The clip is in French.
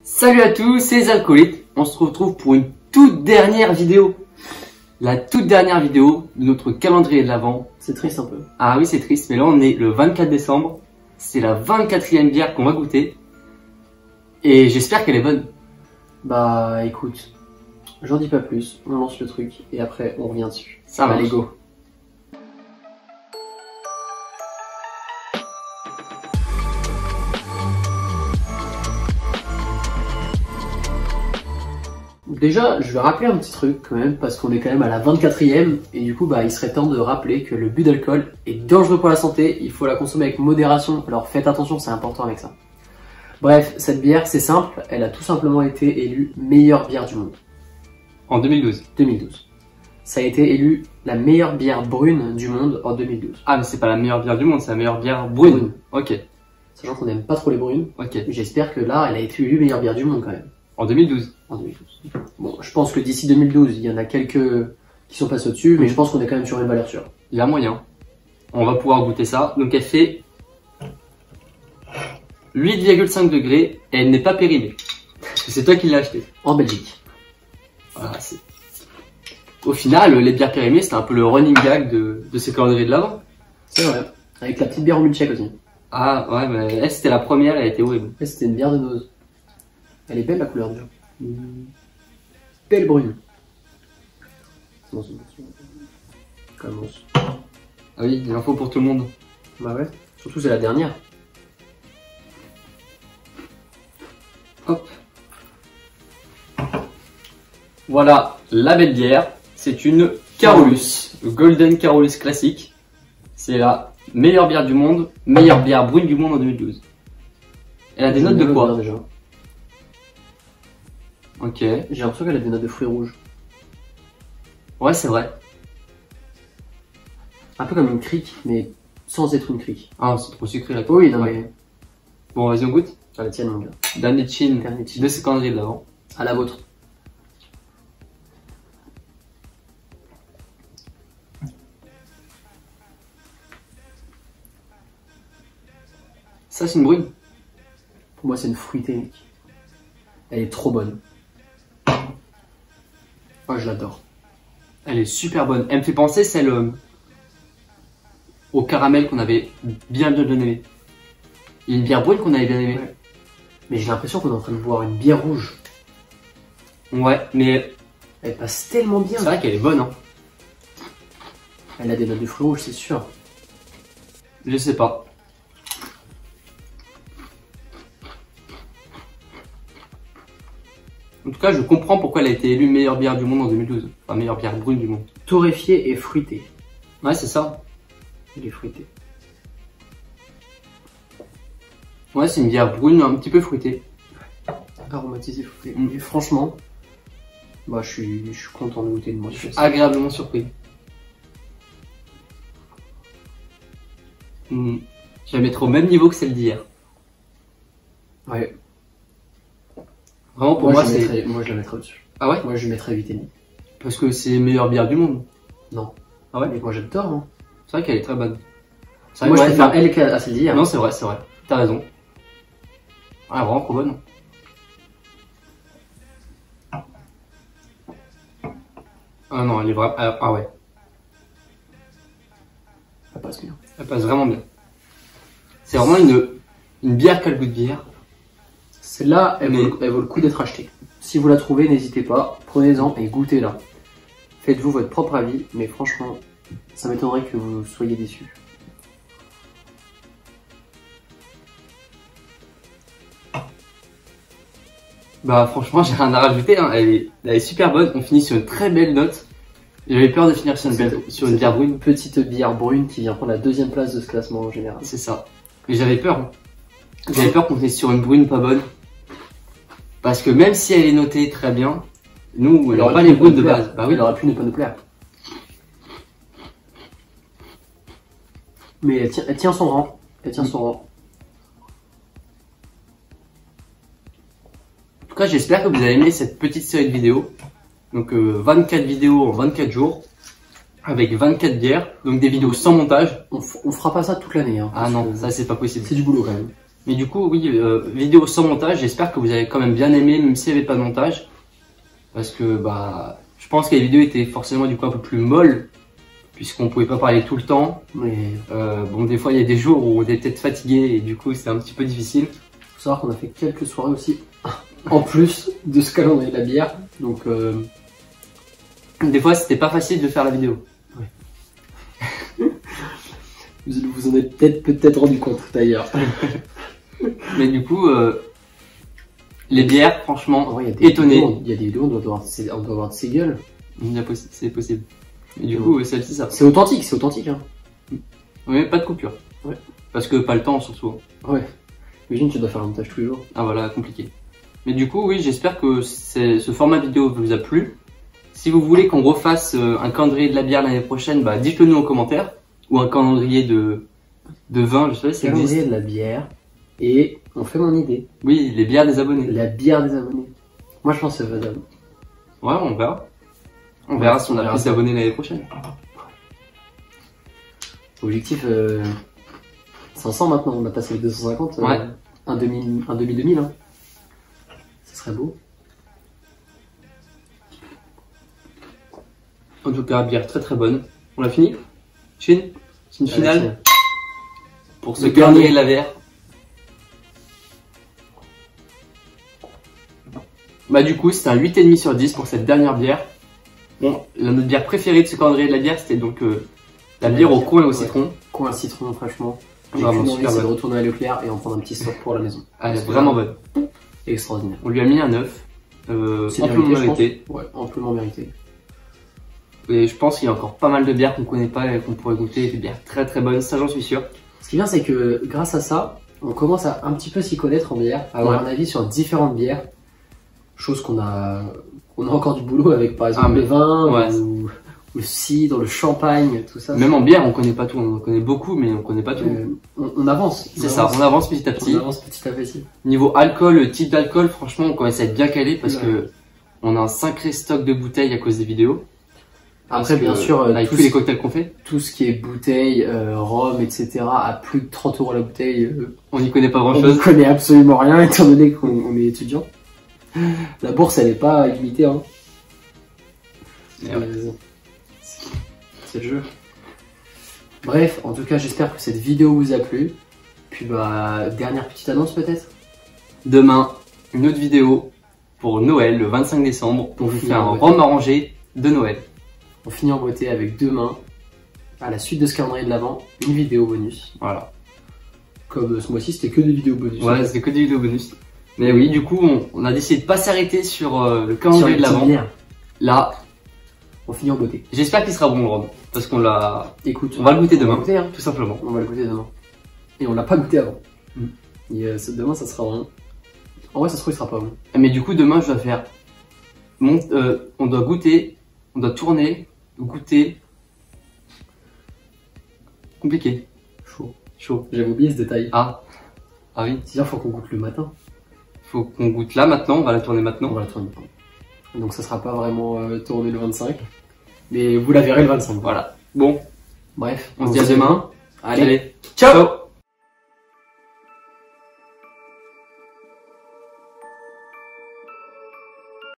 Salut à tous, c'est les alcoolites. On se retrouve pour une toute dernière vidéo. La toute dernière vidéo de notre calendrier de l'Avent. C'est triste un peu. Ah oui, c'est triste, mais là on est le 24 décembre. C'est la 24e bière qu'on va goûter. Et j'espère qu'elle est bonne. Bah écoute, j'en dis pas plus, on lance le truc et après on revient dessus. Ça va, Allez go. Déjà, je vais rappeler un petit truc quand même, parce qu'on est quand même à la 24e, et du coup, il serait temps de rappeler que le but d'alcool est dangereux pour la santé, il faut la consommer avec modération, alors faites attention, c'est important avec ça. Bref, cette bière, c'est simple, elle a tout simplement été élue meilleure bière du monde. En 2012. 2012. Ça a été élu la meilleure bière brune du monde en 2012. Ah, mais c'est pas la meilleure bière du monde, c'est la meilleure bière brune. Ok. Sachant qu'on n'aime pas trop les brunes, Ok. j'espère que là, elle a été élue meilleure bière du monde quand même. En 2012. En 2012. Bon, je pense que d'ici 2012, il y en a quelques qui sont passés au-dessus, mais je pense qu'on est quand même sur une valeur sûre. Il y a moyen. On va pouvoir goûter ça. Donc elle fait 8,5 degrés et elle n'est pas périmée. C'est toi qui l'as acheté. En Belgique. Voilà, au final, les bières périmées, c'était un peu le running gag de ces calendriers de l'Avent. C'est vrai. Avec la petite bière au milkshake aussi. Ah ouais, mais elle c'était la première, elle était horrible. Et c'était une bière de nose. Elle est belle la couleur déjà. Belle brune. C'est bon, c'est bon, c'est bon. Commence. Ah oui, il en faut pour tout le monde. Bah ouais. Surtout c'est la dernière. Hop. Voilà la belle bière. C'est une Carolus, Golden Carolus classique. C'est la meilleure bière du monde, meilleure bière brune du monde en 2012. Elle a des notes de quoi déjà. Ok. J'ai l'impression qu'elle a des notes de fruits rouges. Ouais, c'est vrai. Un peu comme une crique, mais sans être une crique. Ah, c'est trop sucré là. Oui, non Ouais. mais... Bon, vas-y, on goûte. Ah, la tienne, mon gars. Dernier chin Dernier chin. de ce calendrier de l'Avent. À la vôtre. Ça, c'est une brune. Pour moi, c'est une fruitée, mec. Elle est trop bonne. Oh, je l'adore. Elle est super bonne. Elle me fait penser celle au caramel qu'on avait bien aimé. Il y a une bière brune qu'on avait bien aimée. Ouais. Mais j'ai l'impression qu'on est en train de boire une bière rouge. Ouais, mais Elle passe tellement bien. c'est vrai qu'elle est bonne, hein. Elle a des notes de fruits rouges, c'est sûr. Je sais pas. En tout cas, je comprends pourquoi elle a été élue meilleure bière du monde en 2012. Enfin, meilleure bière brune du monde. Torréfiée et fruitée. Ouais, c'est ça. Elle est fruitée. Ouais, c'est une bière brune un petit peu fruitée. Aromatisée, fruitée. Et franchement, je suis content de goûter une moi. Je suis agréablement surpris. Je la mettrai au même niveau que celle d'hier. Ouais. Vraiment, pour moi, c'est... Moi, je la mettrais au-dessus. Ah ouais? Moi, je mettrais 8,5. Parce que c'est meilleure bière du monde. Non. Ah ouais? Mais moi, j'adore, hein. C'est vrai qu'elle est très bonne. C'est Moi, vrai je que préfère elle qu'à celle d'hier. Non, c'est vrai, c'est vrai. T'as raison. Ah, vraiment trop bonne. Ah non, elle est vraiment... Ah ouais. Ça passe bien. Elle passe vraiment bien. C'est vraiment une bière qui a le goût de bière. Celle-là, elle vaut le coup d'être achetée. Si vous la trouvez, n'hésitez pas, prenez-en et goûtez-la. Faites-vous votre propre avis, mais franchement, ça m'étonnerait que vous soyez déçus. Bah franchement, j'ai rien à rajouter, hein. Elle est super bonne. On finit sur une très belle note. J'avais peur de finir sur une bière brune. Une petite bière brune qui vient prendre la 2e place de ce classement en général. C'est ça. Mais j'avais peur. Hein. J'avais peur qu'on finisse sur une brune pas bonne. Parce que même si elle est notée très bien, nous, elle n'aura pas les brunes de base. Bah oui, elle aurait pu ne pas nous plaire. Mais elle tient son rang. Elle tient son rang. En tout cas, j'espère que vous avez aimé cette petite série de vidéos. Donc 24 vidéos en 24 jours. Avec 24 bières. Donc des vidéos sans montage. On fera pas ça toute l'année. Hein, Ah non, ça c'est pas possible. C'est du boulot quand même. Mais du coup, oui, vidéo sans montage, j'espère que vous avez quand même bien aimé, même s'il n'y avait pas de montage. Parce que, bah, je pense que les vidéos étaient forcément du coup un peu plus molles, puisqu'on pouvait pas parler tout le temps. Mais Bon, des fois, il y a des jours où on est peut-être fatigué et du coup, c'est un petit peu difficile. faut savoir qu'on a fait quelques soirées aussi, en plus de ce calendrier de la bière. Donc, Des fois, c'était pas facile de faire la vidéo. vous vous en êtes peut-être rendu compte d'ailleurs. Mais du coup, les bières, En franchement, vrai, il y a des étonné. vidéos, il y a des vidéos, on doit avoir de ses gueules. C'est possible. Et du coup, celle-ci, ça. C'est authentique, hein. Oui, pas de coupure. Ouais. Parce que pas le temps, surtout. Ouais. Imagine, tu dois faire un montage tous les jours. Ah voilà, compliqué. Mais du coup, oui, j'espère que ce format vidéo vous a plu. Si vous voulez qu'on refasse un calendrier de la bière l'année prochaine, bah dites-le nous en commentaire. Ou un calendrier de vin, je sais pas si ça existe. Calendrier de la bière. Et on fait mon idée. Oui, les bières des abonnés. La bière des abonnés. Moi, je pense que c'est faisable. Ouais, on verra. On verra si on a plus d'abonnés l'année prochaine. Objectif 500 maintenant, on a passé les 250. Ouais. Un demi-2000. Hein. Ce serait beau. En tout cas, bière très très bonne. On l'a fini Chine. C'est une finale pour ce Le calendrier dernier. de la bière. Bah du coup, c'est un 8,5 sur 10 pour cette dernière bière. Bon, notre bière préférée de ce calendrier de la bière, c'était donc la bière au coin et au citron. Coin citron, franchement. J'ai Vraiment qu'une envie, super c'est de bonne. retourner à Leclerc et en prendre un petit stock pour la maison. Elle est vraiment bonne. Extraordinaire. On lui a mis un 9. C'est Amplement mérité, je mérité. pense. Ouais, amplement mérité. Et je pense qu'il y a encore pas mal de bières qu'on connaît pas et qu'on pourrait goûter. Des bières très très bonnes, ça j'en suis sûr. Ce qui est bien, c'est que grâce à ça, on commence à un petit peu s'y connaître en bière, à avoir Ouais. un avis sur différentes bières. Chose qu'on a encore du boulot avec, par exemple, Ah, mais- les vins, ouais. ou le cidre, le champagne, tout ça. Même en bière, on connaît pas tout. On en connaît beaucoup, mais on connaît pas tout. On avance. C'est ça, on avance petit à petit. On avance petit à petit. Niveau alcool, le type d'alcool, franchement, on commence à être bien calé parce Ouais. que on a un sacré stock de bouteilles à cause des vidéos. Après, Parce bien que, sûr, avec tous les cocktails qu'on fait, tout ce qui est bouteille, rhum, etc., à plus de 30 € la bouteille, on n'y connaît pas grand on ne chose. connaît absolument rien étant donné qu'on est étudiant. La bourse, elle n'est pas limitée. Hein. Mais ouais. C'est le jeu. Bref, en tout cas, j'espère que cette vidéo vous a plu. Puis, bah, dernière petite annonce peut-être. Demain, une autre vidéo pour Noël, le 25 décembre. On vous fait un rhum arrangé de Noël. On finit en beauté avec demain, à la suite de ce calendrier de l'Avent, une vidéo bonus. Voilà. Comme ce mois-ci, c'était que des vidéos bonus. Ouais, c'était que des vidéos bonus. Mais oui, du coup, on a décidé de pas s'arrêter sur le Sur calendrier les de l'avant. petites bières. Là, On finit en beauté. j'espère qu'il sera bon le rhum. Parce qu'on l'a. Écoute, On va le goûter on va demain. le goûter, hein. Tout simplement. On va le goûter demain. Et on l'a pas goûté avant. Mm. Et demain, ça sera bon. En vrai, ça se trouve, il sera pas bon. Mais du coup, demain, je dois faire. On doit goûter, on doit tourner, goûter. Compliqué. Chaud. Chaud. J'avais oublié ce détail. Ah oui. C'est-à-dire, faut qu'on goûte le matin. Faut qu'on goûte là maintenant, on va la tourner On maintenant. va la tourner maintenant. Donc, ça sera pas vraiment tourné le 25. Mais vous la verrez le 25. Voilà. Bon, Bref. on se dit à demain. Allez. Allez, ciao.